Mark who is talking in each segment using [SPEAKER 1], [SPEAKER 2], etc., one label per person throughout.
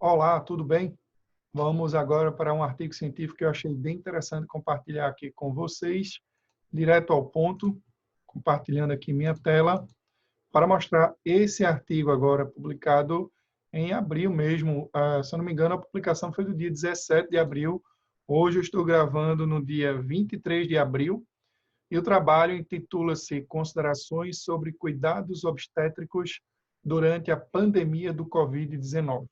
[SPEAKER 1] Olá, tudo bem? Vamos agora para um artigo científico que eu achei bem interessante compartilhar aqui com vocês, direto ao ponto, compartilhando aqui minha tela, para mostrar esse artigo agora publicado em abril mesmo. Se eu não me engano, a publicação foi do dia 17 de abril. Hoje eu estou gravando no dia 23 de abril e o trabalho intitula-se Considerações sobre cuidados obstétricos durante a pandemia do Covid-19.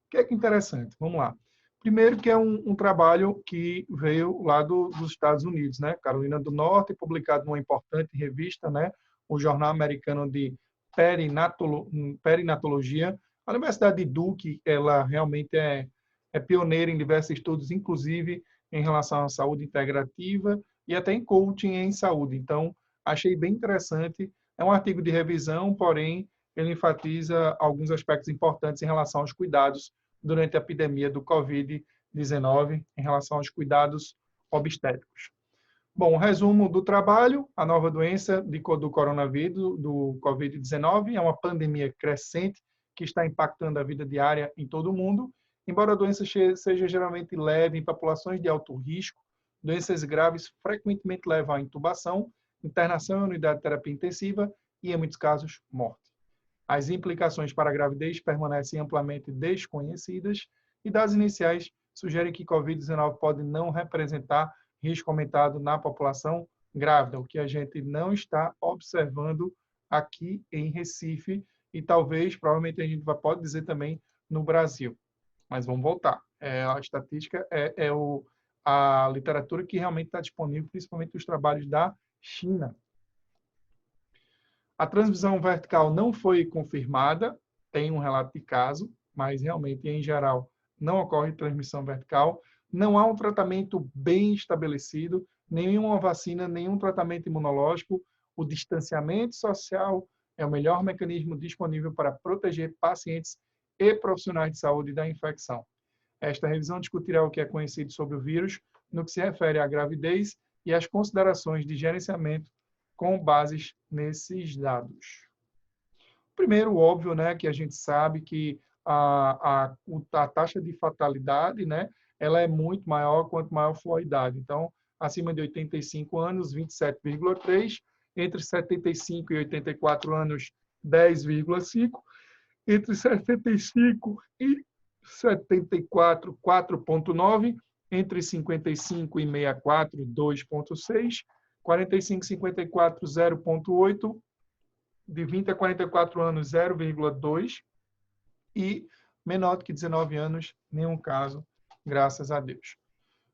[SPEAKER 1] O que é que é interessante? Vamos lá. Primeiro que é um trabalho que veio lá dos Estados Unidos, né? Carolina do Norte, publicado numa importante revista, né? O Jornal Americano de Perinatologia. A Universidade de Duke, ela realmente é pioneira em diversos estudos, inclusive em relação à saúde integrativa e até em coaching em saúde. Então, achei bem interessante. É um artigo de revisão, porém, ele enfatiza alguns aspectos importantes em relação aos cuidados durante a epidemia do Covid-19 em relação aos cuidados obstétricos. Bom, resumo do trabalho: a nova doença do coronavírus, do Covid-19, é uma pandemia crescente que está impactando a vida diária em todo o mundo. Embora a doença seja geralmente leve em populações de alto risco, doenças graves frequentemente levam à intubação, internação em unidade de terapia intensiva e, em muitos casos, morte. As implicações para a gravidez permanecem amplamente desconhecidas e dados iniciais sugerem que Covid-19 pode não representar risco aumentado na população grávida, o que a gente não está observando aqui em Recife e talvez, provavelmente, a gente pode dizer também no Brasil. Mas vamos voltar. A estatística a literatura que realmente está disponível, principalmente os trabalhos da China. A transmissão vertical não foi confirmada, tem um relato de caso, mas realmente, em geral, não ocorre transmissão vertical. Não há um tratamento bem estabelecido, nenhuma vacina, nenhum tratamento imunológico. O distanciamento social é o melhor mecanismo disponível para proteger pacientes e profissionais de saúde da infecção. Esta revisão discutirá o que é conhecido sobre o vírus no que se refere à gravidez e às considerações de gerenciamento com bases nesses dados. Primeiro, óbvio, né, que a gente sabe que a taxa de fatalidade, né, ela é muito maior quanto maior for a idade. Então, acima de 85 anos, 27,3, entre 75 e 84 anos, 10,5, entre 75 e 74, 4,9, entre 55 e 64, 2,6, 45 e 54, 0,8, de 20 a 44 anos, 0,2, e menor do que 19 anos, nenhum caso, graças a Deus.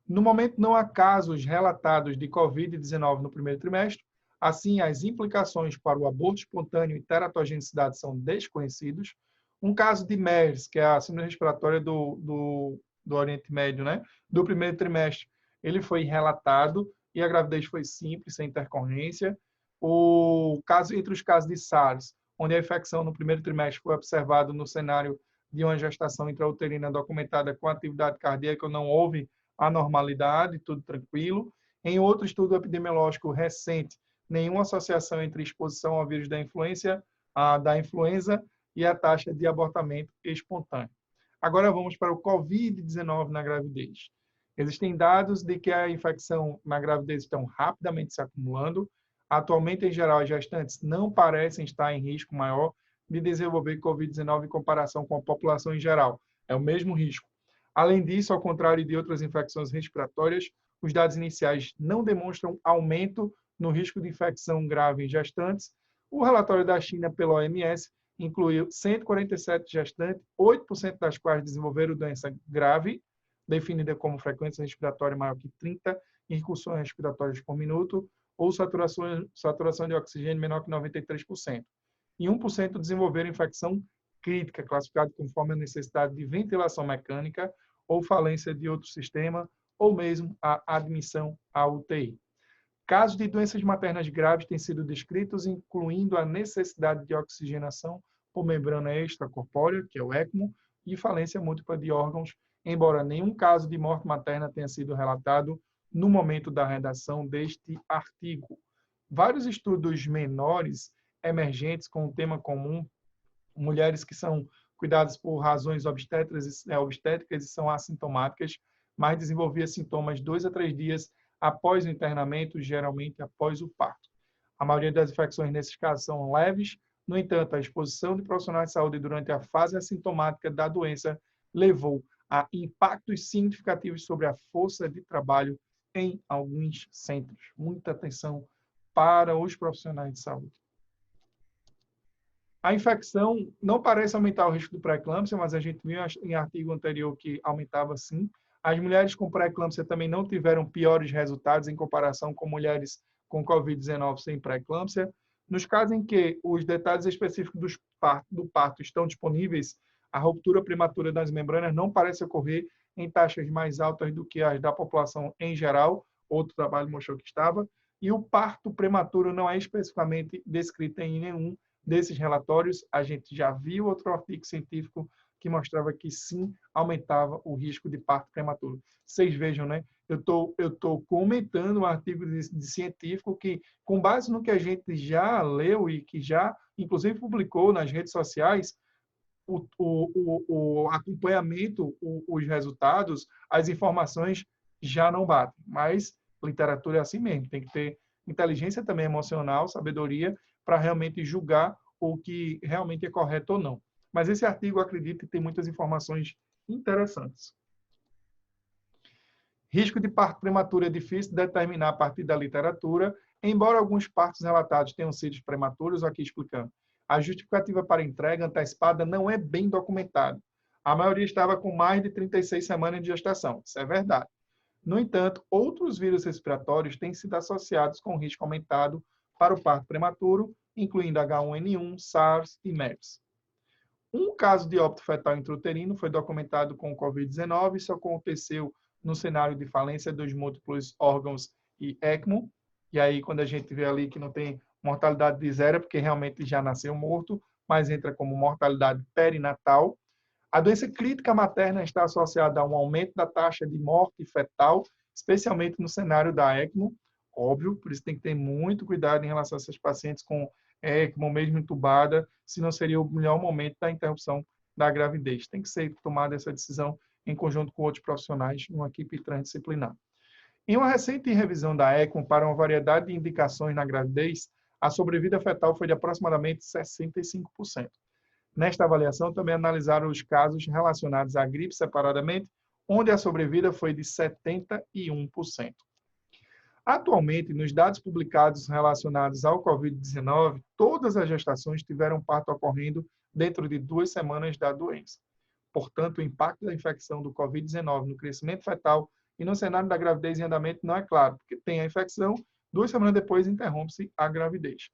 [SPEAKER 1] No momento, não há casos relatados de Covid-19 no primeiro trimestre, assim, as implicações para o aborto espontâneo e teratogenicidade são desconhecidos. Um caso de MERS, que é a síndrome respiratória do Oriente Médio, né? Do primeiro trimestre, ele foi relatado e a gravidez foi simples, sem intercorrência. Entre os casos de SARS, onde a infecção no primeiro trimestre foi observada no cenário de uma gestação intrauterina documentada com atividade cardíaca, não houve anormalidade, tudo tranquilo. Em outro estudo epidemiológico recente, nenhuma associação entre exposição ao vírus da influenza e a taxa de abortamento espontâneo. Agora vamos para o Covid-19 na gravidez. Existem dados de que a infecção na gravidez estão rapidamente se acumulando. Atualmente, em geral, as gestantes não parecem estar em risco maior de desenvolver Covid-19 em comparação com a população em geral. É o mesmo risco. Além disso, ao contrário de outras infecções respiratórias, os dados iniciais não demonstram aumento no risco de infecção grave em gestantes. O relatório da China pela OMS incluiu 147 gestantes, 8% das quais desenvolveram doença grave, definida como frequência respiratória maior que 30 incursões respiratórias por minuto, ou saturação de oxigênio menor que 93%. E 1% desenvolveram infecção crítica, classificado conforme a necessidade de ventilação mecânica ou falência de outro sistema, ou mesmo a admissão à UTI. Casos de doenças maternas graves têm sido descritos, incluindo a necessidade de oxigenação por membrana extracorpórea, que é o ECMO, e falência múltipla de órgãos, embora nenhum caso de morte materna tenha sido relatado no momento da redação deste artigo. Vários estudos menores emergentes com um tema comum, mulheres que são cuidadas por razões obstétricas e são assintomáticas, mas desenvolvia sintomas 2 a 3 dias após o internamento, geralmente após o parto. A maioria das infecções nesses casos são leves, no entanto, a exposição de profissionais de saúde durante a fase assintomática da doença levou a impactos significativos sobre a força de trabalho em alguns centros. Muita atenção para os profissionais de saúde. A infecção não parece aumentar o risco do pré-eclâmpsia, mas a gente viu em artigo anterior que aumentava sim. As mulheres com pré-eclâmpsia também não tiveram piores resultados em comparação com mulheres com Covid-19 sem pré-eclâmpsia. Nos casos em que os detalhes específicos do parto estão disponíveis, a ruptura prematura das membranas não parece ocorrer em taxas mais altas do que as da população em geral, outro trabalho mostrou que estava, e o parto prematuro não é especificamente descrito em nenhum desses relatórios. A gente já viu outro artigo científico que mostrava que sim, aumentava o risco de parto prematuro. Vocês vejam, né? Eu tô comentando um artigo de científico que, com base no que a gente já leu e que já, inclusive, publicou nas redes sociais, o acompanhamento, os resultados, as informações já não batem. Mas literatura é assim mesmo, tem que ter inteligência também emocional, sabedoria, para realmente julgar o que realmente é correto ou não. Mas esse artigo, eu acredito que tem muitas informações interessantes. Risco de parto prematuro é difícil de determinar a partir da literatura, embora alguns partos relatados tenham sido prematuros, aqui explicando. A justificativa para entrega antecipada não é bem documentada. A maioria estava com mais de 36 semanas de gestação, isso é verdade. No entanto, outros vírus respiratórios têm sido associados com risco aumentado para o parto prematuro, incluindo H1N1, SARS e MERS. Um caso de óbito fetal intrauterino foi documentado com Covid-19, isso aconteceu no cenário de falência dos múltiplos órgãos e ECMO, e aí quando a gente vê ali que não tem mortalidade de zero, porque realmente já nasceu morto, mas entra como mortalidade perinatal. A doença crítica materna está associada a um aumento da taxa de morte fetal, especialmente no cenário da ECMO, óbvio, por isso tem que ter muito cuidado em relação a esses pacientes com ECMO, mesmo entubada, se não seria o melhor momento da interrupção da gravidez. Tem que ser tomada essa decisão em conjunto com outros profissionais, numa equipe transdisciplinar. Em uma recente revisão da ECMO para uma variedade de indicações na gravidez, a sobrevida fetal foi de aproximadamente 65%. Nesta avaliação, também analisaram os casos relacionados à gripe separadamente, onde a sobrevida foi de 71%. Atualmente, nos dados publicados relacionados ao Covid-19, todas as gestações tiveram parto ocorrendo dentro de 2 semanas da doença. Portanto, o impacto da infecção do Covid-19 no crescimento fetal e no cenário da gravidez em andamento não é claro, porque tem a infecção, 2 semanas depois interrompe-se a gravidez.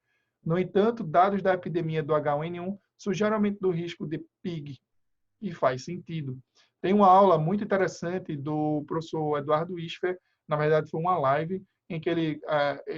[SPEAKER 1] No entanto, dados da epidemia do H1N1 sugerem aumento do risco de PIG, e faz sentido. Tem uma aula muito interessante do professor Eduardo Isfer, na verdade foi uma live, em que ele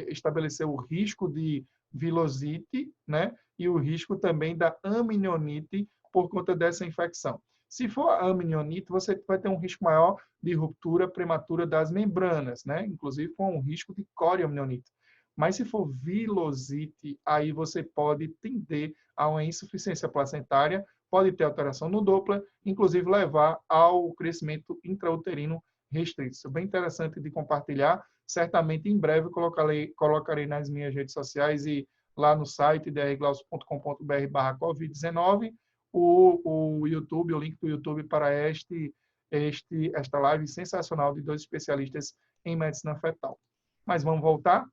[SPEAKER 1] estabeleceu o risco de vilosite, né, e o risco também da amnioniite por conta dessa infecção. Se for a amnioniite, você vai ter um risco maior de ruptura prematura das membranas, né, inclusive com um risco de corioamnioniite. Mas se for vilosite, aí você pode tender a uma insuficiência placentária, pode ter alteração no Doppler, inclusive levar ao crescimento intrauterino restrito. Isso é bem interessante de compartilhar. Certamente, em breve, colocarei nas minhas redes sociais e lá no site drglaucio.com.br/Covid-19 o YouTube, o link do YouTube para esta live sensacional de 2 especialistas em medicina fetal. Mas vamos voltar?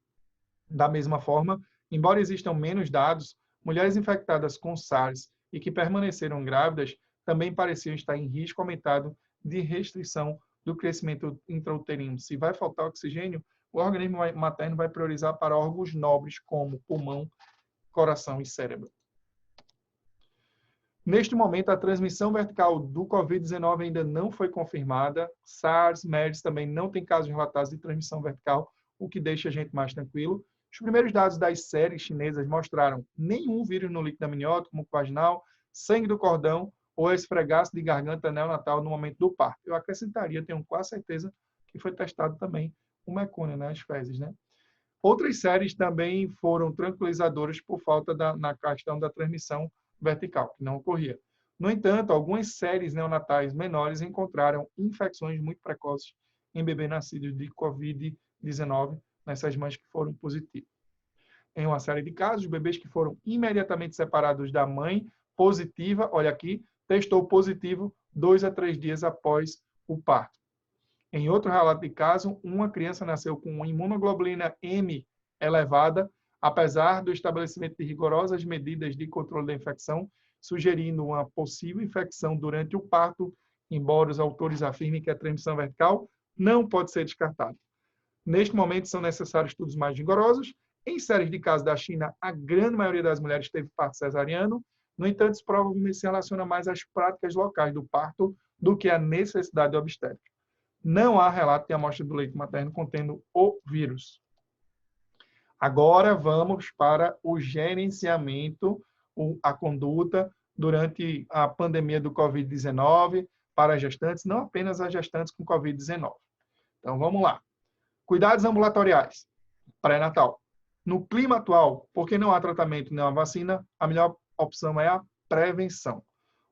[SPEAKER 1] Da mesma forma, embora existam menos dados, mulheres infectadas com SARS e que permaneceram grávidas também pareciam estar em risco aumentado de restrição do crescimento intrauterino. Se vai faltar oxigênio, o organismo materno vai priorizar para órgãos nobres como pulmão, coração e cérebro. Neste momento, a transmissão vertical do Covid-19 ainda não foi confirmada. SARS, MERS também não tem casos relatados de transmissão vertical, o que deixa a gente mais tranquilo. Os primeiros dados das séries chinesas mostraram nenhum vírus no líquido amniótico, muco vaginal, sangue do cordão ou esfregaço de garganta neonatal no momento do parto. Eu acrescentaria, tenho quase certeza, que foi testado também o mecônio, né, as fezes, né? Outras séries também foram tranquilizadoras por falta na questão da transmissão vertical, que não ocorria. No entanto, algumas séries neonatais menores encontraram infecções muito precoces em bebês nascidos de Covid-19 nessas mães que foram positivas. Em uma série de casos, bebês que foram imediatamente separados da mãe positiva, olha aqui, testou positivo 2 a 3 dias após o parto. Em outro relato de caso, uma criança nasceu com uma imunoglobulina M elevada, apesar do estabelecimento de rigorosas medidas de controle da infecção, sugerindo uma possível infecção durante o parto, embora os autores afirmem que a transmissão vertical não pode ser descartada. Neste momento, são necessários estudos mais rigorosos. Em séries de casos da China, a grande maioria das mulheres teve parto cesariano. No entanto, isso provavelmente se relaciona mais às práticas locais do parto do que à necessidade obstétrica. Não há relato de amostra do leite materno contendo o vírus. Agora vamos para o gerenciamento, a conduta durante a pandemia do Covid-19 para as gestantes, não apenas as gestantes com Covid-19. Então, vamos lá. Cuidados ambulatoriais, pré-natal. No clima atual, porque não há tratamento nem a vacina, a melhor opção é a prevenção.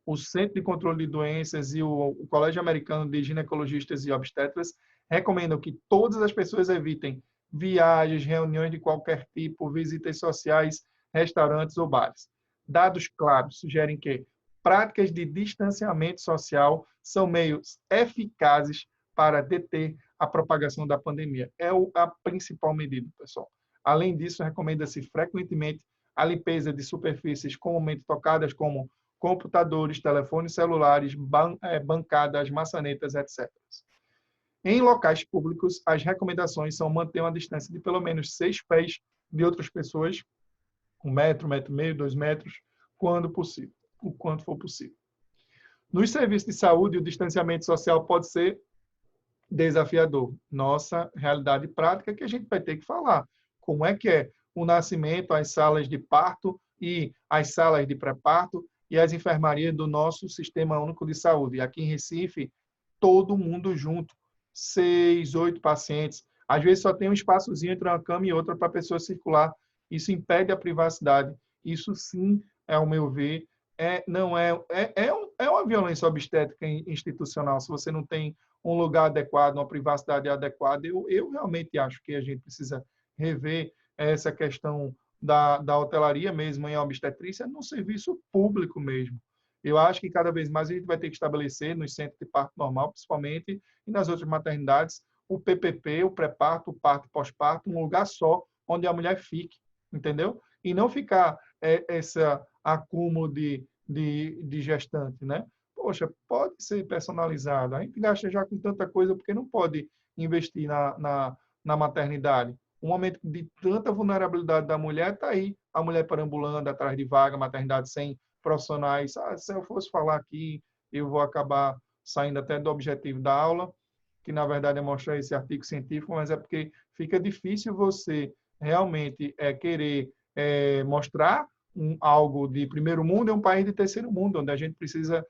[SPEAKER 1] O Centro de Controle de Doenças e o Colégio Americano de Ginecologistas e Obstetras recomendam que todas as pessoas evitem viagens, reuniões de qualquer tipo, visitas sociais, restaurantes ou bares. Dados claros sugerem que práticas de distanciamento social são meios eficazes para deter a propagação da pandemia. É a principal medida, pessoal. Além disso, recomenda-se frequentemente a limpeza de superfícies comumente tocadas, como computadores, telefones celulares, bancadas, maçanetas, etc. Em locais públicos, as recomendações são manter uma distância de pelo menos 6 pés de outras pessoas, 1 metro, 1,5 metro, 2 metros, quando possível, o quanto for possível. Nos serviços de saúde, o distanciamento social pode ser desafiador. Nossa realidade prática que a gente vai ter que falar. Como é que é o nascimento, as salas de parto e as salas de pré-parto e as enfermarias do nosso Sistema Único de Saúde. E aqui em Recife, todo mundo junto. 6, 8 pacientes. Às vezes só tem um espaçozinho entre uma cama e outra para a pessoa circular. Isso impede a privacidade. Isso sim, ao meu ver, não é uma violência obstétrica institucional. Se você não tem um lugar adequado, uma privacidade adequada, eu realmente acho que a gente precisa rever essa questão da hotelaria mesmo em obstetrícia no serviço público mesmo. Eu acho que cada vez mais a gente vai ter que estabelecer nos centros de parto normal, principalmente, e nas outras maternidades, o PPP, o pré-parto, o parto e pós-parto, um lugar só onde a mulher fique, entendeu? E não ficar esse acúmulo de gestante, né? Poxa, pode ser personalizado. A gente gasta já com tanta coisa, porque não pode investir na maternidade. Um momento de tanta vulnerabilidade da mulher está aí. A mulher perambulando atrás de vaga, maternidade sem profissionais. Se eu fosse falar aqui, eu vou acabar saindo até do objetivo da aula, que na verdade é mostrar esse artigo científico, mas é porque fica difícil você realmente querer mostrar algo de primeiro mundo em um país de terceiro mundo, onde a gente precisa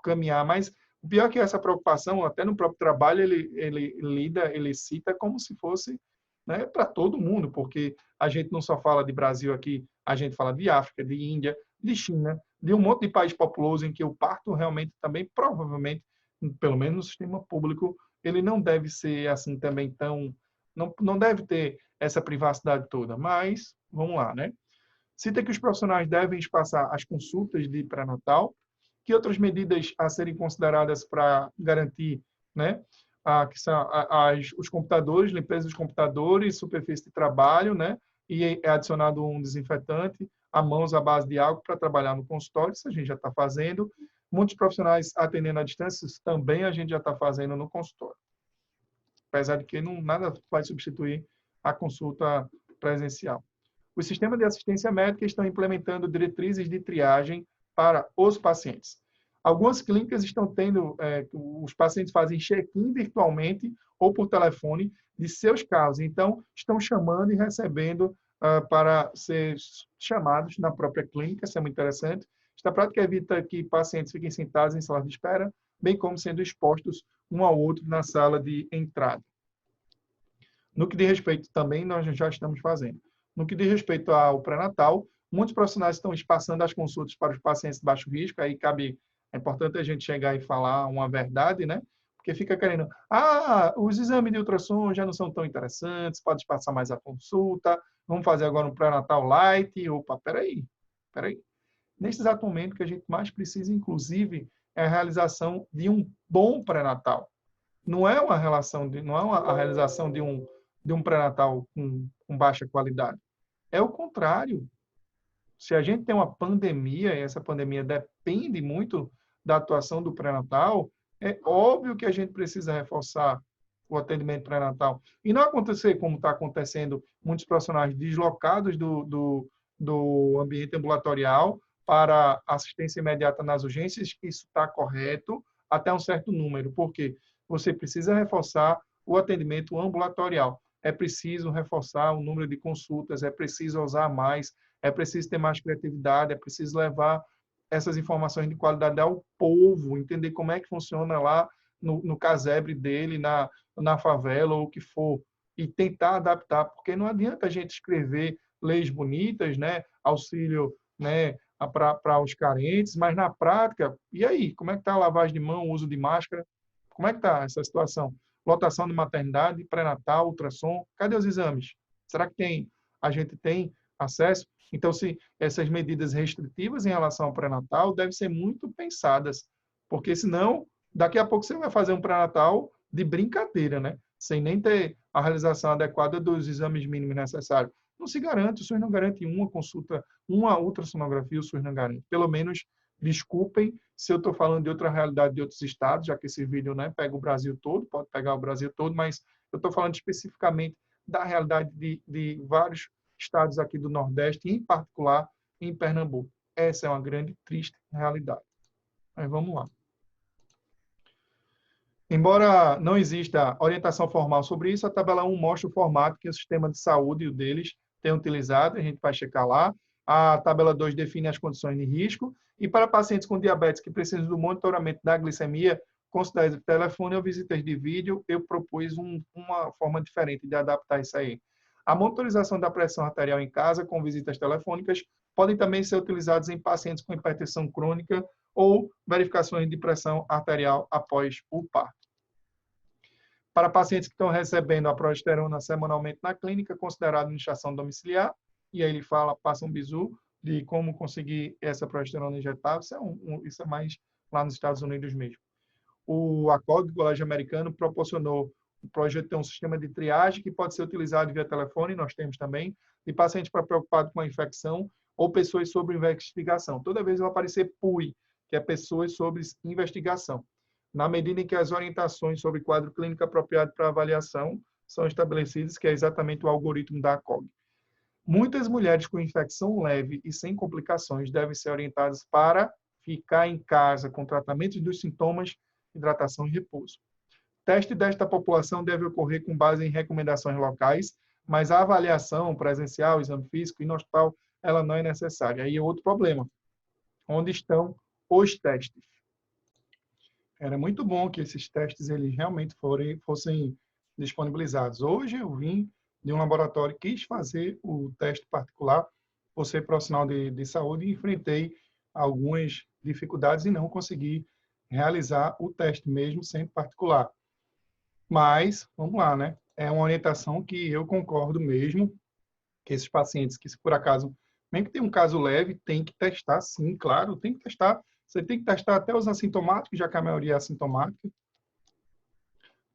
[SPEAKER 1] caminhar. Mas o pior é que essa preocupação, até no próprio trabalho, ele cita como se fosse, né, para todo mundo, porque a gente não só fala de Brasil aqui, a gente fala de África, de Índia, de China, de um monte de país populoso em que o parto realmente também, provavelmente, pelo menos no sistema público, ele não deve ser assim também tão... Não deve ter essa privacidade toda, mas vamos lá, né? Cita que os profissionais devem espaçar as consultas de pré-natal, que outras medidas a serem consideradas para garantir, né, que são os computadores, limpeza dos computadores, superfície de trabalho, né, e é adicionado um desinfetante, a mãos à base de álcool para trabalhar no consultório, isso a gente já está fazendo. Muitos profissionais atendendo à distância, isso também a gente já está fazendo no consultório. Apesar de que nada vai substituir a consulta presencial. Os sistemas de assistência médica estão implementando diretrizes de triagem para os pacientes. Algumas clínicas estão tendo, os pacientes fazem check-in virtualmente ou por telefone de seus casos. Então, estão chamando e recebendo para ser chamados na própria clínica, isso é muito interessante. Esta prática evita que pacientes fiquem sentados em salas de espera, bem como sendo expostos um ao outro na sala de entrada. No que diz respeito também, nós já estamos fazendo. No que diz respeito ao pré-natal, Muitos profissionais estão espaçando as consultas para os pacientes de baixo risco, aí é importante a gente chegar e falar uma verdade, né? Porque fica querendo, os exames de ultrassom já não são tão interessantes, pode passar mais a consulta, vamos fazer agora um pré-natal light. Opa, peraí. Nesse exato momento, o que a gente mais precisa, inclusive, é a realização de um bom pré-natal. Não é uma a realização de um pré-natal com baixa qualidade. É o contrário. Se a gente tem uma pandemia, e essa pandemia depende muito da atuação do pré-natal, é óbvio que a gente precisa reforçar o atendimento pré-natal. E não acontecer como está acontecendo, muitos profissionais deslocados do ambiente ambulatorial para assistência imediata nas urgências, isso está correto até um certo número, porque você precisa reforçar o atendimento ambulatorial. É preciso reforçar o número de consultas, é preciso usar mais, é preciso ter mais criatividade, é preciso levar essas informações de qualidade ao povo, entender como é que funciona lá no casebre dele, na favela ou o que for, e tentar adaptar, porque não adianta a gente escrever leis bonitas, né, auxílio, né, para os carentes, mas na prática, e aí? Como é que está a lavagem de mão, o uso de máscara? Como é que está essa situação? Lotação de maternidade, pré-natal, ultrassom, cadê os exames? Será que a gente tem acesso? Então, se essas medidas restritivas em relação ao pré-natal devem ser muito pensadas, porque senão, daqui a pouco você vai fazer um pré-natal de brincadeira, né? Sem nem ter a realização adequada dos exames mínimos necessários. Não se garante, o SUS não garante uma consulta, uma ultrassonografia, o SUS não garante. Pelo menos, desculpem se eu estou falando de outra realidade de outros estados, já que esse vídeo, né, pega o Brasil todo, pode pegar o Brasil todo, mas eu estou falando especificamente da realidade de vários estados aqui do Nordeste, em particular em Pernambuco. Essa é uma grande, triste realidade. Mas vamos lá. Embora não exista orientação formal sobre isso, a tabela 1 mostra o formato que o sistema de saúde o deles tem utilizado, a gente vai checar lá. A tabela 2 define as condições de risco, e para pacientes com diabetes que precisam do monitoramento da glicemia, considere telefone ou visitas de vídeo, eu propus uma forma diferente de adaptar isso aí. A monitorização da pressão arterial em casa com visitas telefônicas podem também ser utilizados em pacientes com hipertensão crônica ou verificações de pressão arterial após o parto. Para pacientes que estão recebendo a progesterona semanalmente na clínica, considerado administração domiciliar, e aí ele fala, passa um bizu de como conseguir essa progesterona injetável, isso é mais lá nos Estados Unidos mesmo. O ACOG, o Colégio Americano, proporcionou o projeto tem um sistema de triagem que pode ser utilizado via telefone, nós temos também, de pacientes preocupados com a infecção ou pessoas sobre investigação. Toda vez vai aparecer PUI, que é pessoas sobre investigação, na medida em que as orientações sobre quadro clínico apropriado para avaliação são estabelecidas, que é exatamente o algoritmo da ACOG. Muitas mulheres com infecção leve e sem complicações devem ser orientadas para ficar em casa com tratamento dos sintomas, hidratação e repouso. Teste desta população deve ocorrer com base em recomendações locais, mas a avaliação presencial, exame físico e no hospital, ela não é necessária. Aí é outro problema. Onde estão os testes? Era muito bom que esses testes eles realmente fossem disponibilizados. Hoje eu vim de um laboratório que quis fazer o teste particular, por ser profissional de saúde, e enfrentei algumas dificuldades e não consegui realizar o teste mesmo sendo particular. Mas, vamos lá, né? É uma orientação que eu concordo mesmo, que esses pacientes que, se por acaso, mesmo que tenha um caso leve, tem que testar sim, claro, tem que testar. Você tem que testar até os assintomáticos, já que a maioria é assintomática.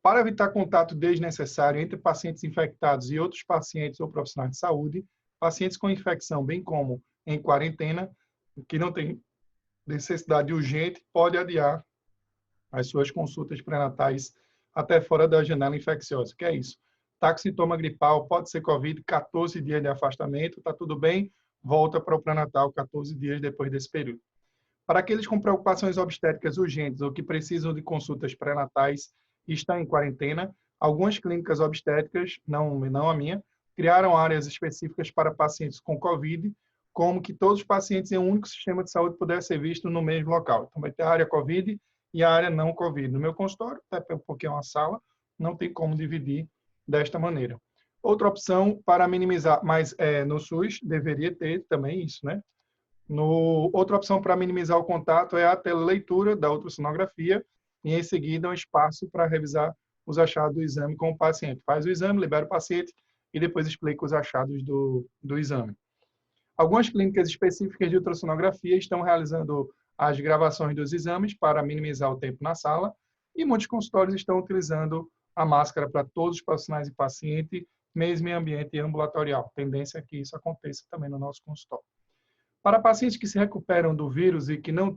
[SPEAKER 1] Para evitar contato desnecessário entre pacientes infectados e outros pacientes ou profissionais de saúde, pacientes com infecção, bem como em quarentena, que não tem necessidade urgente, pode adiar as suas consultas pré-natais até fora da janela infecciosa. Que é isso? Está com sintoma gripal, pode ser Covid, 14 dias de afastamento, está tudo bem, volta para o pré-natal 14 dias depois desse período. Para aqueles com preocupações obstétricas urgentes ou que precisam de consultas pré-natais e estão em quarentena, algumas clínicas obstétricas, não a minha, criaram áreas específicas para pacientes com Covid, como que todos os pacientes em um único sistema de saúde pudessem ser vistos no mesmo local. Então, vai ter a área Covid e a área não Covid. No meu consultório, até porque é uma sala, não tem como dividir desta maneira. Outra opção para minimizar, mas no SUS deveria ter também isso, né? Outra opção para minimizar o contato é a teleleitura da ultrassonografia e, em seguida, um espaço para revisar os achados do exame com o paciente. Faz o exame, libera o paciente e depois explica os achados do exame. Algumas clínicas específicas de ultrassonografia estão realizando as gravações dos exames para minimizar o tempo na sala e muitos consultórios estão utilizando a máscara para todos os profissionais e paciente, mesmo em ambiente ambulatorial. Tendência é que isso aconteça também no nosso consultório. Para pacientes que se recuperam do vírus e que não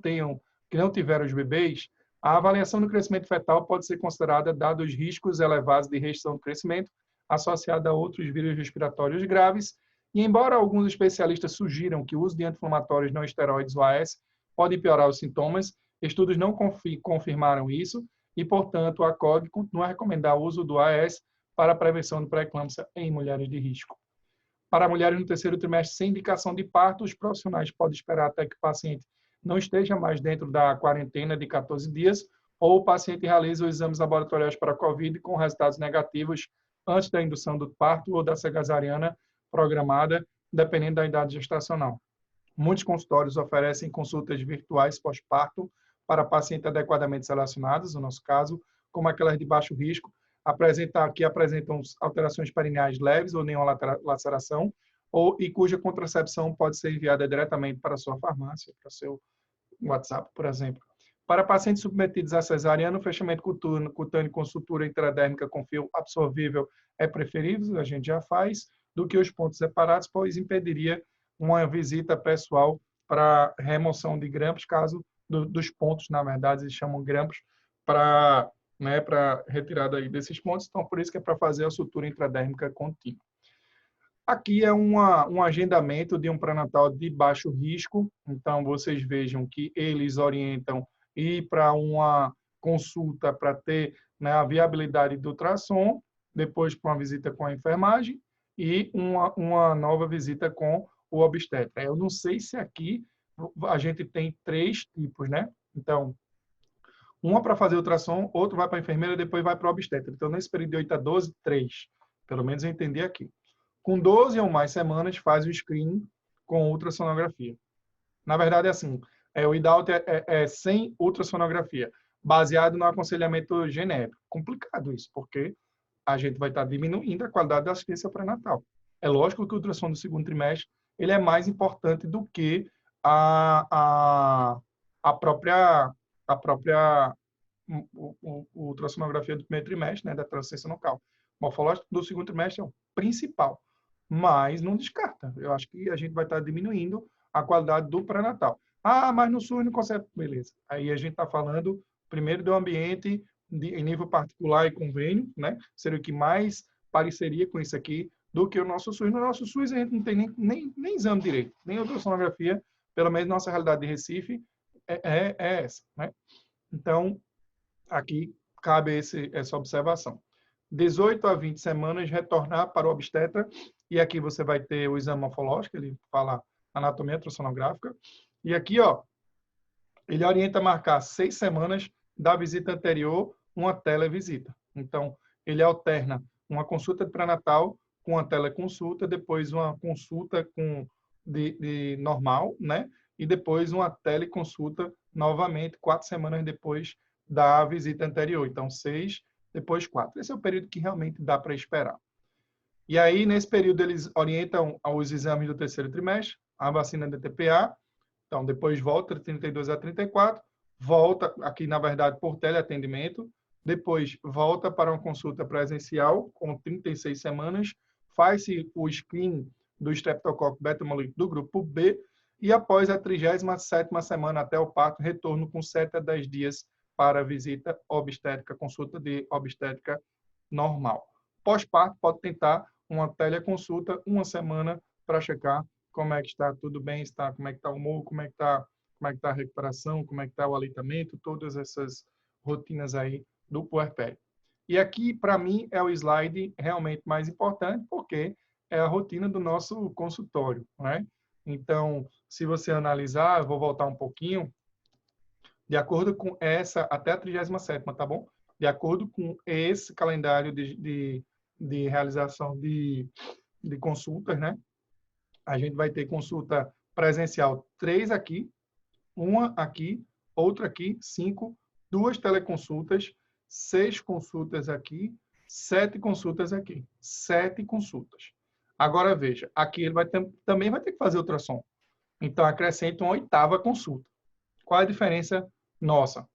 [SPEAKER 1] tiveram os bebês, a avaliação do crescimento fetal pode ser considerada dados riscos elevados de restrição do crescimento associada a outros vírus respiratórios graves. E embora alguns especialistas sugiram que o uso de anti-inflamatórios não esteroides, o AS, pode piorar os sintomas, estudos não confirmaram isso e, portanto, a COG continua a recomendar o uso do AS para a prevenção de pré-eclâmpsia em mulheres de risco. Para mulheres no terceiro trimestre sem indicação de parto, os profissionais podem esperar até que o paciente não esteja mais dentro da quarentena de 14 dias ou o paciente realize os exames laboratoriais para a COVID com resultados negativos antes da indução do parto ou da cesariana programada, dependendo da idade gestacional. Muitos consultórios oferecem consultas virtuais pós-parto para pacientes adequadamente selecionados, no nosso caso, como aquelas de baixo risco, que apresentam alterações perineais leves ou nenhuma laceração, e cuja contracepção pode ser enviada diretamente para a sua farmácia, para o seu WhatsApp, por exemplo. Para pacientes submetidos à cesariana, o fechamento cutâneo com sutura intradérmica com fio absorvível é preferível, a gente já faz, do que os pontos separados, pois impediria uma visita pessoal para remoção de grampos, caso dos pontos, na verdade, eles chamam grampos, para retirada aí desses pontos. Então, por isso que é para fazer a sutura intradérmica contínua. Aqui é um agendamento de um pré-natal de baixo risco. Então, vocês vejam que eles orientam ir para uma consulta para ter a viabilidade do ultrassom, depois para uma visita com a enfermagem e uma nova visita com o obstetra. Eu não sei se aqui a gente tem 3 tipos, né? Então, uma para fazer ultrassom, outro vai para a enfermeira, depois vai para o obstetra. Então, nesse período de 8 a 12, 3. Pelo menos eu entendi aqui. Com 12 ou mais semanas, faz o screening com ultrassonografia. Na verdade, é assim, o ideal é sem ultrassonografia, baseado no aconselhamento genérico. Complicado isso, porque a gente vai estar diminuindo a qualidade da assistência pré-natal. É lógico que o ultrassom do segundo trimestre ele é mais importante do que a própria ultrassonografia do primeiro trimestre, da transferência nucal. O morfológico do segundo trimestre é o principal, mas não descarta. Eu acho que a gente vai estar diminuindo a qualidade do pré-natal. Ah, mas no SUS não consegue. Beleza. Aí a gente está falando primeiro do ambiente em nível particular e convênio, né? Seria o que mais pareceria com isso aqui do que o nosso SUS. No nosso SUS a gente não tem nem exame direito, nem ultrassonografia, pelo menos nossa realidade de Recife é essa, né? Então, aqui cabe essa observação. 18 a 20 semanas, retornar para o obstetra, e aqui você vai ter o exame morfológico, ele fala anatomia ultrassonográfica, e aqui, ó, ele orienta a marcar 6 semanas da visita anterior, uma televisita. Então, ele alterna uma consulta de pré-natal com uma teleconsulta, depois uma consulta de normal, né? E depois uma teleconsulta novamente, 4 semanas depois da visita anterior. Então, 6, depois 4. Esse é o período que realmente dá para esperar. E aí, nesse período, eles orientam aos exames do terceiro trimestre, a vacina da TPA. Então, depois volta de 32 a 34, volta aqui, na verdade, por teleatendimento, depois volta para uma consulta presencial com 36 semanas, faz-se o screening do Streptococcus beta-hemolytic do grupo B e após a 37ª semana até o parto, retorno com 7 a 10 dias para a visita obstétrica, consulta de obstétrica normal. Pós-parto, pode tentar uma teleconsulta, uma semana, para checar como é que está, tudo bem, está, como é que está o humor, como é que está a recuperação, como é que está o aleitamento, todas essas rotinas aí do puerpério. E aqui, para mim, é o slide realmente mais importante, porque é a rotina do nosso consultório, né? Então, se você analisar, eu vou voltar um pouquinho, de acordo com essa, até a 37ª, tá bom? De acordo com esse calendário de realização de consultas, né? A gente vai ter consulta presencial 3 aqui, uma aqui, outra aqui, 5, 2 teleconsultas, 6 consultas aqui, 7 consultas aqui. 7 consultas. Agora, veja, aqui ele também vai ter que fazer ultrassom. Então, acrescenta uma 8ª consulta. Qual a diferença nossa?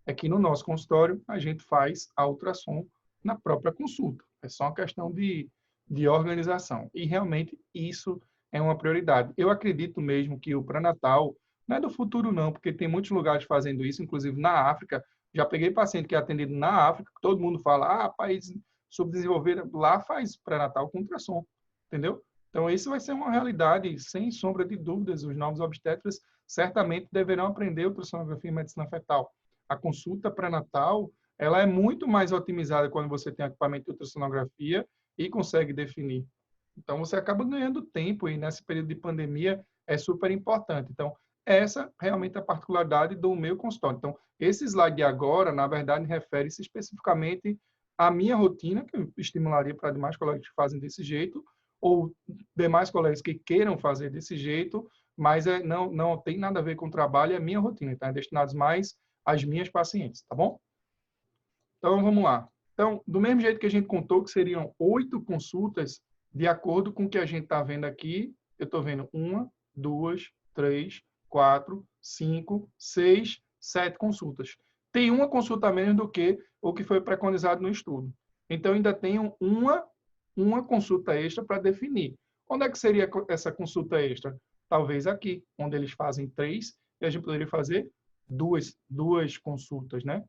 [SPEAKER 1] É que no nosso consultório, a gente faz a ultrassom na própria consulta. É só uma questão de organização. E, realmente, isso é uma prioridade. Eu acredito mesmo que o pré-natal não é do futuro, não, porque tem muitos lugares fazendo isso, inclusive na África. Já peguei paciente que é atendido na África, todo mundo fala, país subdesenvolvido, lá faz pré-natal com ultrassom, entendeu? Então, isso vai ser uma realidade, sem sombra de dúvidas. Os novos obstetras certamente deverão aprender ultrassonografia e medicina fetal. A consulta pré-natal, ela é muito mais otimizada quando você tem equipamento de ultrassonografia e consegue definir. Então, você acaba ganhando tempo e nesse período de pandemia é super importante. Então, essa realmente é a particularidade do meu consultório. Então, esse slide agora, na verdade, refere-se especificamente à minha rotina, que eu estimularia para demais colegas que fazem desse jeito, ou demais colegas que queiram fazer desse jeito, mas não tem nada a ver com o trabalho, é a minha rotina, tá? É destinado mais às minhas pacientes, tá bom? Então, vamos lá. Então, do mesmo jeito que a gente contou que seriam 8 consultas, de acordo com o que a gente está vendo aqui, eu estou vendo 1, 2, 3, 4, 5, 6, 7 consultas. Tem uma consulta a menos do que o que foi preconizado no estudo. Então, ainda tenho uma consulta extra para definir. Onde é que seria essa consulta extra? Talvez aqui, onde eles fazem 3, e a gente poderia fazer duas consultas, né?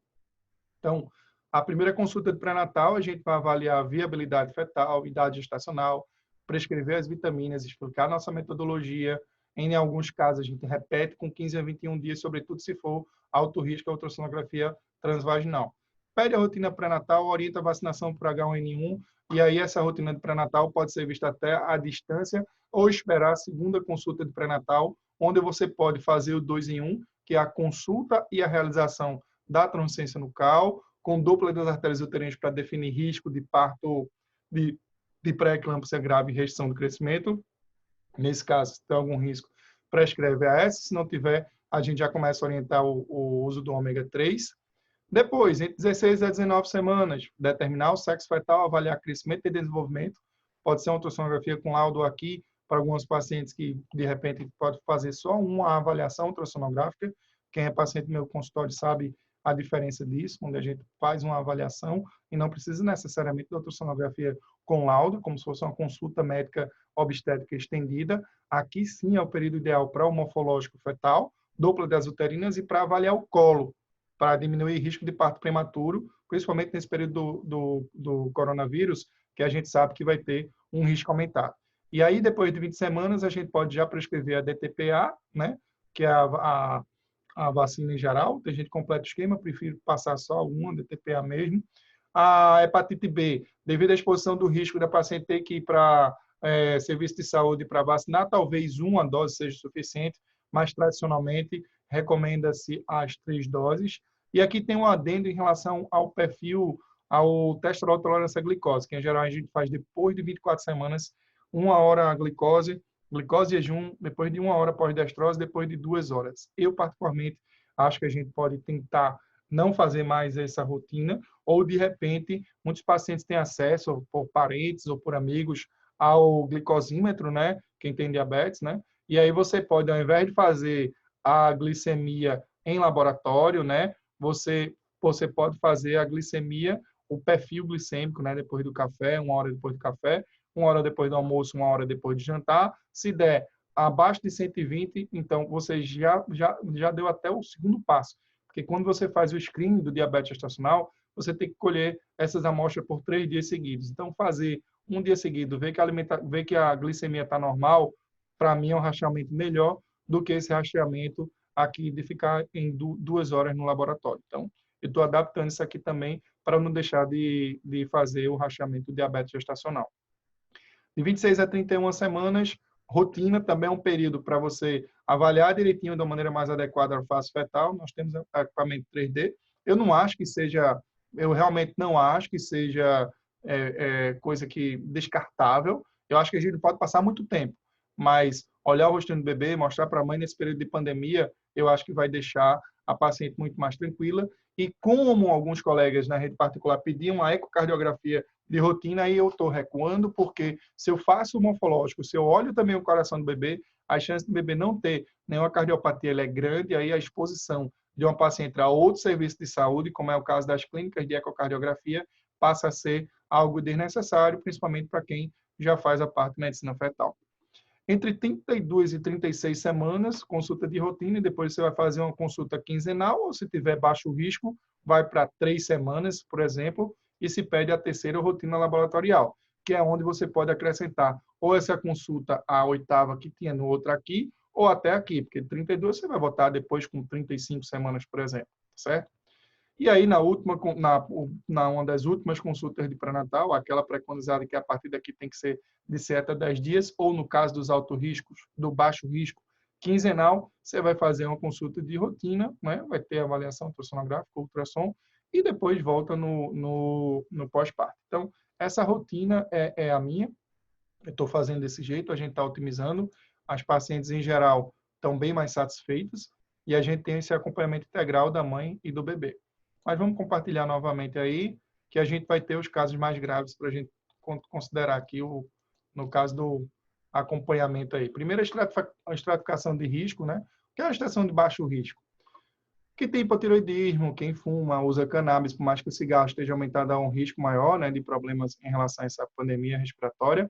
[SPEAKER 1] Então, a primeira consulta de pré-natal, a gente vai avaliar a viabilidade fetal, idade gestacional, prescrever as vitaminas, explicar a nossa metodologia. Em alguns casos, a gente repete com 15 a 21 dias, sobretudo se for alto risco a ultrassonografia transvaginal. Pede a rotina pré-natal, orienta a vacinação por H1N1, e aí essa rotina de pré-natal pode ser vista até à distância ou esperar a segunda consulta de pré-natal, onde você pode fazer o 2 em 1, que é a consulta e a realização da transcendência nucal, com dupla das artérias uterinas para definir risco de parto, de pré-eclâmpsia grave e restrição do crescimento. Nesse caso, se tem algum risco, prescreve AS. Se não tiver, a gente já começa a orientar o uso do ômega 3. Depois, entre 16 a 19 semanas, determinar o sexo fetal, avaliar crescimento e desenvolvimento. Pode ser uma ultrassonografia com laudo aqui, para alguns pacientes que, de repente, pode fazer só uma avaliação ultrassonográfica. Quem é paciente do meu consultório sabe a diferença disso, onde a gente faz uma avaliação e não precisa necessariamente de ultrassonografia com laudo, como se fosse uma consulta médica obstétrica estendida. Aqui sim é o período ideal para o morfológico fetal, dupla das uterinas e para avaliar o colo, para diminuir o risco de parto prematuro, principalmente nesse período do coronavírus, que a gente sabe que vai ter um risco aumentado. E aí, depois de 20 semanas, a gente pode já prescrever a DTPA, né, que é a vacina em geral. Tem gente que completa o esquema, prefiro passar só uma, DTPA mesmo. A hepatite B, devido à exposição do risco da paciente ter que ir para serviço de saúde para vacinar, talvez uma dose seja suficiente, mas tradicionalmente recomenda-se as 3 doses. E aqui tem um adendo em relação ao perfil, ao teste de tolerância à glicose, que em geral a gente faz depois de 24 semanas, 1 hora a glicose e jejum, depois de 1 hora pós-destrose, depois de 2 horas. Eu, particularmente, acho que a gente pode tentar não fazer mais essa rotina, ou, de repente, muitos pacientes têm acesso, por parentes ou por amigos, ao glicosímetro, né? Quem tem diabetes, né? E aí você pode, ao invés de fazer a glicemia em laboratório, né? Você pode fazer a glicemia, o perfil glicêmico, né? Depois do café, 1 hora depois do café, 1 hora depois do almoço, 1 hora depois de jantar. Se der abaixo de 120, então você já deu até o segundo passo. Porque quando você faz o screening do diabetes gestacional, você tem que colher essas amostras por 3 dias seguidos. Então, fazer um dia seguido, ver que a glicemia está normal, para mim é um rastreamento melhor do que esse rastreamento aqui de ficar em 2 horas no laboratório. Então, eu estou adaptando isso aqui também para não deixar de fazer o rastreamento do diabetes gestacional. De 26 a 31 semanas, rotina também é um período para você avaliar direitinho da maneira mais adequada a face fetal. Nós temos equipamento 3D. Eu realmente não acho que seja coisa que descartável. Eu acho que a gente pode passar muito tempo, mas olhar o rostinho do bebê, mostrar para a mãe nesse período de pandemia, eu acho que vai deixar a paciente muito mais tranquila. E como alguns colegas na rede particular pediam a ecocardiografia de rotina, aí eu estou recuando, porque se eu faço o morfológico, se eu olho também o coração do bebê, a chance do bebê não ter nenhuma cardiopatia ela é grande, aí a exposição de uma paciente a outro serviço de saúde, como é o caso das clínicas de ecocardiografia, passa a ser algo desnecessário, principalmente para quem já faz a parte de medicina fetal. Entre 32 e 36 semanas, consulta de rotina, e depois você vai fazer uma consulta quinzenal, ou se tiver baixo risco, vai para 3 semanas, por exemplo, e se pede a terceira rotina laboratorial, que é onde você pode acrescentar ou essa consulta à oitava que tinha no outro aqui, ou até aqui, porque 32 você vai botar depois com 35 semanas, por exemplo, certo? E aí, uma das últimas consultas de pré-natal, aquela preconizada que a partir daqui tem que ser de 7 a 10 dias, ou no caso dos altos riscos, do baixo risco, quinzenal, você vai fazer uma consulta de rotina, né? Vai ter avaliação ultrassonográfica, ultrassom, e depois volta no pós-parto. Então, essa rotina é a minha, eu estou fazendo desse jeito, a gente está otimizando, as pacientes em geral estão bem mais satisfeitas, e a gente tem esse acompanhamento integral da mãe e do bebê. Mas vamos compartilhar novamente aí, que a gente vai ter os casos mais graves para a gente considerar aqui, no caso do acompanhamento aí. Primeiro, a estratificação de risco, né? O que é uma estação de baixo risco? Que tem hipotiroidismo, quem fuma, usa cannabis, por mais que o cigarro esteja aumentado, há um risco maior, né, de problemas em relação a essa pandemia respiratória.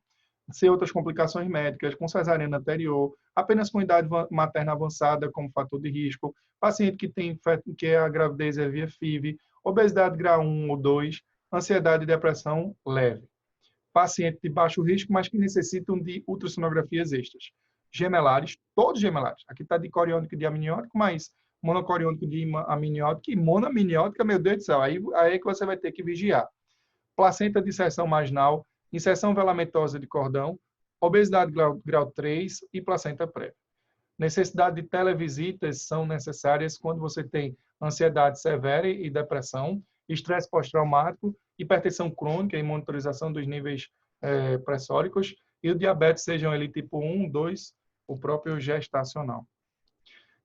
[SPEAKER 1] Se outras complicações médicas, com cesariana anterior, apenas com idade materna avançada como fator de risco, paciente que a gravidez é via FIV, obesidade grau 1 ou 2, ansiedade e depressão leve. Paciente de baixo risco, mas que necessitam de ultrassonografias extras. Gemelares, todos gemelares. Aqui está dicoriônico de amniótico, mas monocoriônico de amniótico e monoamniótica, meu Deus do céu, aí é que você vai ter que vigiar. Placenta de inserção marginal, inserção velamentosa de cordão, obesidade grau 3 e placenta prévia. Necessidade de televisitas são necessárias quando você tem ansiedade severa e depressão, estresse pós-traumático, hipertensão crônica e monitorização dos níveis pressóricos, e o diabetes, sejam ele tipo 1, 2, o próprio gestacional.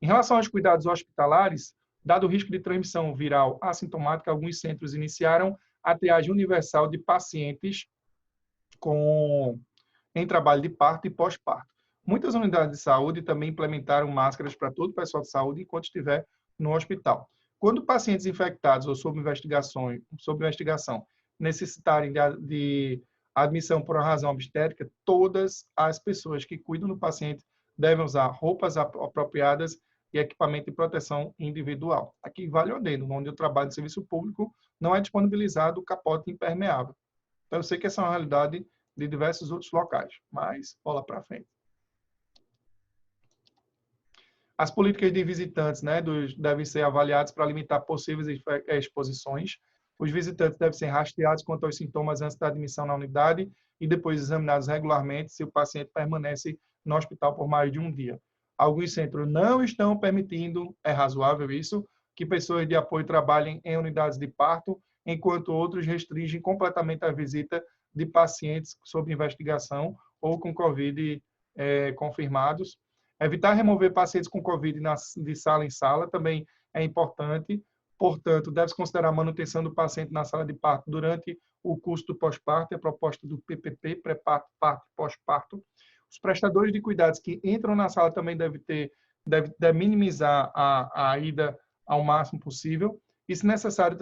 [SPEAKER 1] Em relação aos cuidados hospitalares, dado o risco de transmissão viral assintomática, alguns centros iniciaram a triagem universal de pacientes em trabalho de parto e pós-parto. Muitas unidades de saúde também implementaram máscaras para todo o pessoal de saúde enquanto estiver no hospital. Quando pacientes infectados ou sob investigação necessitarem de admissão por uma razão obstétrica, todas as pessoas que cuidam do paciente devem usar roupas apropriadas e equipamento de proteção individual. Aqui vale o adendo, onde eu trabalho no serviço público, não é disponibilizado o capote impermeável. Então, eu sei que essa é uma realidade de diversos outros locais, mas bola para frente. As políticas de visitantes, né, devem ser avaliadas para limitar possíveis exposições. Os visitantes devem ser rastreados quanto aos sintomas antes da admissão na unidade e depois examinados regularmente se o paciente permanece no hospital por mais de um dia. Alguns centros não estão permitindo, é razoável isso, que pessoas de apoio trabalhem em unidades de parto, enquanto outros restringem completamente a visita de pacientes sob investigação ou com COVID confirmados. Evitar remover pacientes com COVID de sala em sala também é importante. Portanto, deve-se considerar a manutenção do paciente na sala de parto durante o curso do pós-parto, a proposta do PPP, pré-parto, parto, pós-parto. Os prestadores de cuidados que entram na sala também devem minimizar a ida ao máximo possível. E, se necessário,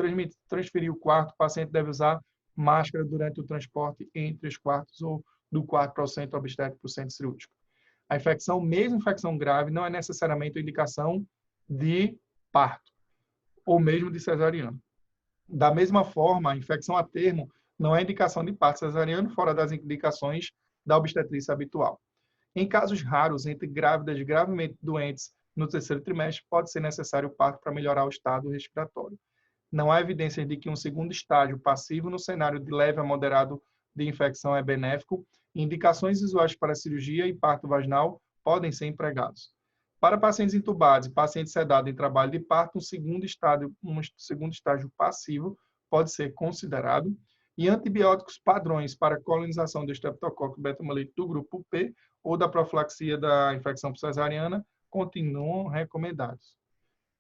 [SPEAKER 1] transferir o quarto, o paciente deve usar máscara durante o transporte entre os quartos ou do quarto para o centro obstétrico para o centro cirúrgico. A infecção, mesmo infecção grave, não é necessariamente uma indicação de parto ou mesmo de cesariano. Da mesma forma, a infecção a termo não é indicação de parto cesariano, fora das indicações da obstetrícia habitual. Em casos raros, entre grávidas gravemente doentes no terceiro trimestre, pode ser necessário o parto para melhorar o estado respiratório. Não há evidências de que um segundo estágio passivo no cenário de leve a moderado de infecção é benéfico. Indicações visuais para cirurgia e parto vaginal podem ser empregados. Para pacientes intubados e pacientes sedados em trabalho de parto, um segundo estágio passivo pode ser considerado. e antibióticos padrões para colonização do Streptococcus beta-hemolítico do grupo P ou da profilaxia da infecção por cesariana continuam recomendados.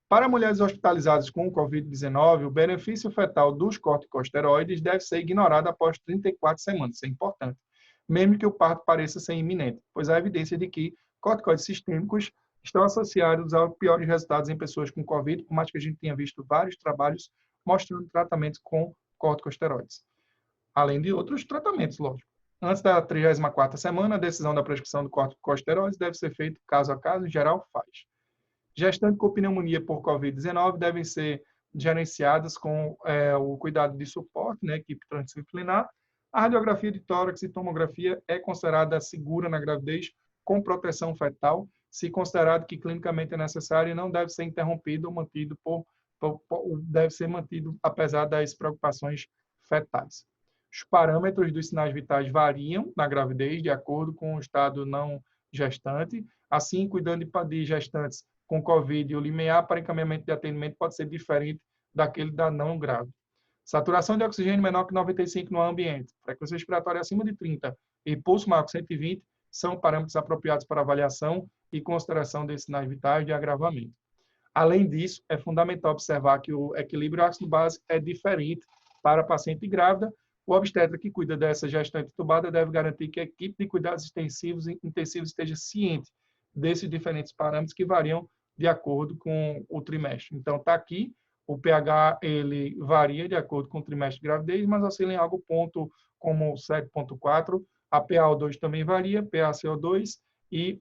[SPEAKER 1] Para mulheres hospitalizadas com COVID-19, o benefício fetal dos corticosteroides deve ser ignorado após 34 semanas. Isso é importante, mesmo que o parto pareça ser iminente, pois há evidência de que corticoides sistêmicos estão associados a piores resultados em pessoas com COVID, por mais que a gente tenha visto vários trabalhos mostrando tratamentos com corticosteroides, além de outros tratamentos, lógico. Antes da 34ª semana, a decisão da prescrição do corticosteroides deve ser feita caso a caso, em geral faz. Gestantes com pneumonia por COVID-19 devem ser gerenciadas com o cuidado de suporte, né, equipe transdisciplinar. A radiografia de tórax e tomografia é considerada segura na gravidez com proteção fetal, se considerado que clinicamente é necessário e não deve ser interrompido ou mantido deve ser mantido apesar das preocupações fetais. Os parâmetros dos sinais vitais variam na gravidez de acordo com o estado não gestante. Assim, cuidando de gestantes com COVID, o limiar para encaminhamento de atendimento pode ser diferente daquele da não grávida. Saturação de oxigênio menor que 95 no ambiente, frequência respiratória acima de 30 e pulso maior que 120 são parâmetros apropriados para avaliação e consideração desses sinais vitais de agravamento. Além disso, é fundamental observar que o equilíbrio ácido-base é diferente para a paciente grávida. O obstetra que cuida dessa gestante entubada deve garantir que a equipe de cuidados intensivos esteja ciente desses diferentes parâmetros que variam de acordo com o trimestre. Então, está aqui, o pH ele varia de acordo com o trimestre de gravidez, mas oscila em algo ponto como 7,4. A PaO2 também varia, PaCO2 e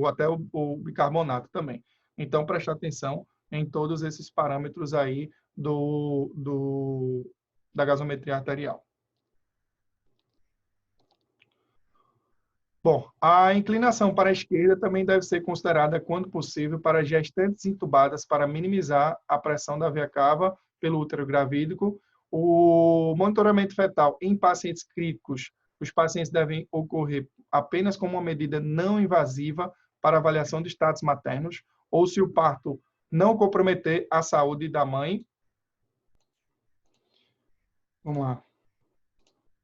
[SPEAKER 1] até o bicarbonato também. Então, prestar atenção em todos esses parâmetros aí da gasometria arterial. Bom, a inclinação para a esquerda também deve ser considerada, quando possível, para gestantes intubadas para minimizar a pressão da veia cava pelo útero gravídico. O monitoramento fetal em pacientes críticos, os pacientes devem ocorrer apenas como uma medida não invasiva para avaliação de status maternos, ou se o parto não comprometer a saúde da mãe. Vamos lá.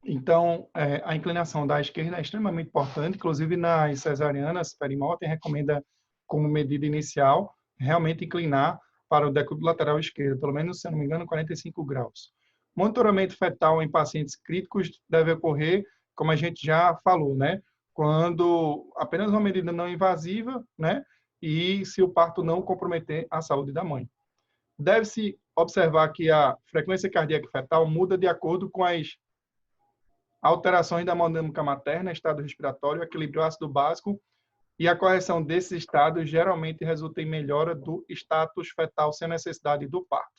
[SPEAKER 1] Então, a inclinação da esquerda é extremamente importante, inclusive nas cesarianas, Perimoten recomenda como medida inicial realmente inclinar para o decúbito lateral esquerdo, pelo menos, se eu não me engano, 45 graus. Monitoramento fetal em pacientes críticos deve ocorrer, como a gente já falou, né? Quando apenas uma medida não invasiva, né? E se o parto não comprometer a saúde da mãe. Deve-se observar que a frequência cardíaca fetal muda de acordo com as alterações da hemodinâmica materna, estado respiratório, equilíbrio ácido básico, e a correção desses estados geralmente resulta em melhora do status fetal sem necessidade do parto.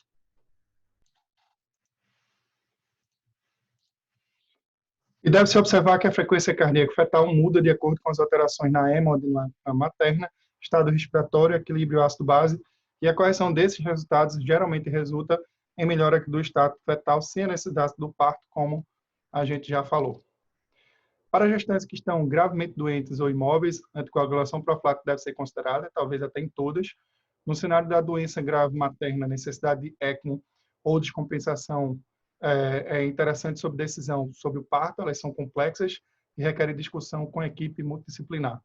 [SPEAKER 1] E deve-se observar que a frequência cardíaca fetal muda de acordo com as alterações na hemodinâmica materna, estado respiratório, equilíbrio ácido-base, e a correção desses resultados geralmente resulta em melhora do status fetal sem a necessidade do parto, como a gente já falou. Para gestantes que estão gravemente doentes ou imóveis, a anticoagulação profilática deve ser considerada, talvez até em todas. No cenário da doença grave materna, necessidade de ECMO ou descompensação, é interessante sobre decisão sobre o parto, elas são complexas e requerem discussão com a equipe multidisciplinar.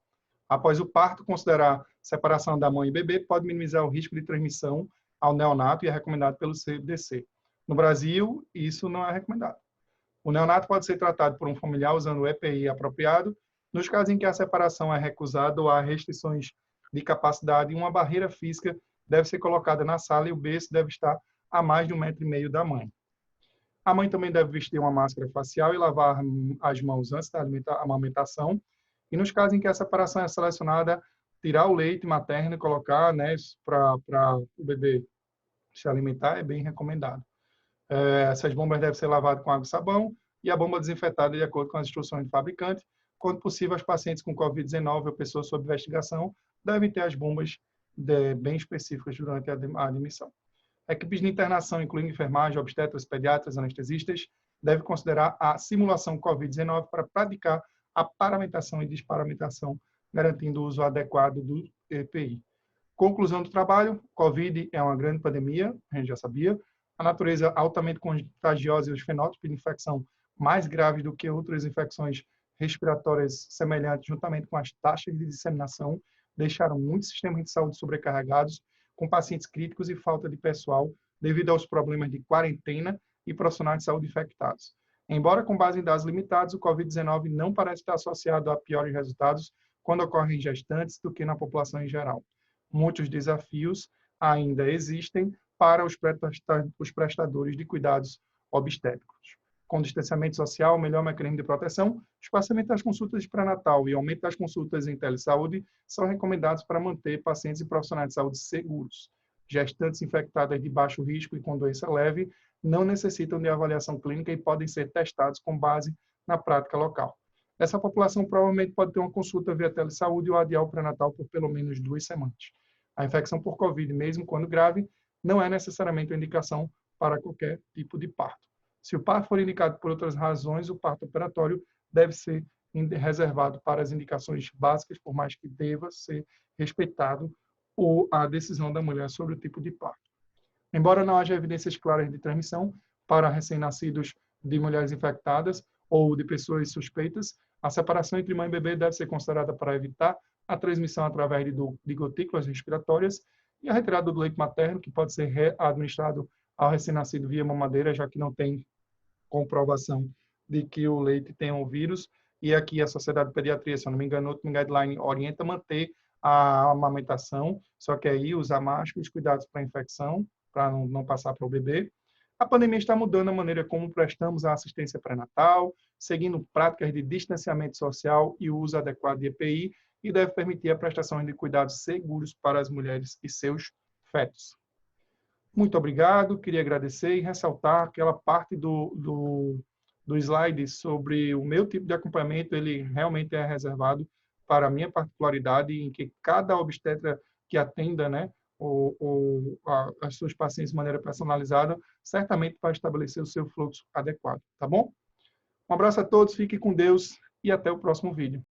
[SPEAKER 1] Após o parto, considerar separação da mãe e bebê pode minimizar o risco de transmissão ao neonato e é recomendado pelo CDC. No Brasil, isso não é recomendado. O neonato pode ser tratado por um familiar usando o EPI apropriado. Nos casos em que a separação é recusada ou há restrições de capacidade, uma barreira física deve ser colocada na sala e o berço deve estar a mais de 1,5 metro da mãe. A mãe também deve vestir uma máscara facial e lavar as mãos antes da amamentação. E nos casos em que a separação é selecionada, tirar o leite materno e colocar, né, para o bebê se alimentar é bem recomendado. Essas bombas devem ser lavadas com água e sabão e a bomba desinfetada de acordo com as instruções do fabricante. Quando possível, os pacientes com COVID-19 ou pessoas sob investigação devem ter as bombas bem específicas durante a admissão. Equipes de internação, incluindo enfermagem, obstetras, pediatras, anestesistas, devem considerar a simulação COVID-19 para praticar a paramentação e desparamentação, garantindo o uso adequado do EPI. Conclusão do trabalho: COVID é uma grande pandemia, a gente já sabia, a natureza altamente contagiosa e os fenótipos de infecção mais graves do que outras infecções respiratórias semelhantes, juntamente com as taxas de disseminação, deixaram muitos sistemas de saúde sobrecarregados, com pacientes críticos e falta de pessoal, devido aos problemas de quarentena e profissionais de saúde infectados. Embora com base em dados limitados, o Covid-19 não parece estar associado a piores resultados quando ocorre em gestantes do que na população em geral. Muitos desafios ainda existem para os prestadores de cuidados obstétricos. Com distanciamento social, melhor mecanismo de proteção, espaçamento das consultas de pré-natal e aumento das consultas em telesaúde são recomendados para manter pacientes e profissionais de saúde seguros. Gestantes infectadas de baixo risco e com doença leve não necessitam de avaliação clínica e podem ser testados com base na prática local. Essa população provavelmente pode ter uma consulta via telesaúde ou adiar o pré-natal por pelo menos 2 semanas. A infecção por Covid, mesmo quando grave, não é necessariamente uma indicação para qualquer tipo de parto. Se o parto for indicado por outras razões, o parto operatório deve ser reservado para as indicações básicas, por mais que deva ser respeitado a decisão da mulher sobre o tipo de parto. Embora não haja evidências claras de transmissão para recém-nascidos de mulheres infectadas ou de pessoas suspeitas, a separação entre mãe e bebê deve ser considerada para evitar a transmissão através de gotículas respiratórias e a retirada do leite materno, que pode ser administrado ao recém-nascido via mamadeira, já que não tem comprovação de que o leite tem um vírus. E aqui a Sociedade de Pediatria, se eu não me engano, o último guideline orienta a manter a amamentação, só que aí usar máscara, os cuidados para a infecção, para não passar para o bebê. A pandemia está mudando a maneira como prestamos a assistência pré-natal, seguindo práticas de distanciamento social e o uso adequado de EPI, e deve permitir a prestação de cuidados seguros para as mulheres e seus fetos. Muito obrigado, queria agradecer e ressaltar aquela parte do slide sobre o meu tipo de acompanhamento, ele realmente é reservado para a minha particularidade, em que cada obstetra que atenda, né, as suas pacientes de maneira personalizada, certamente vai estabelecer o seu fluxo adequado, tá bom? Um abraço a todos, fiquem com Deus e até o próximo vídeo.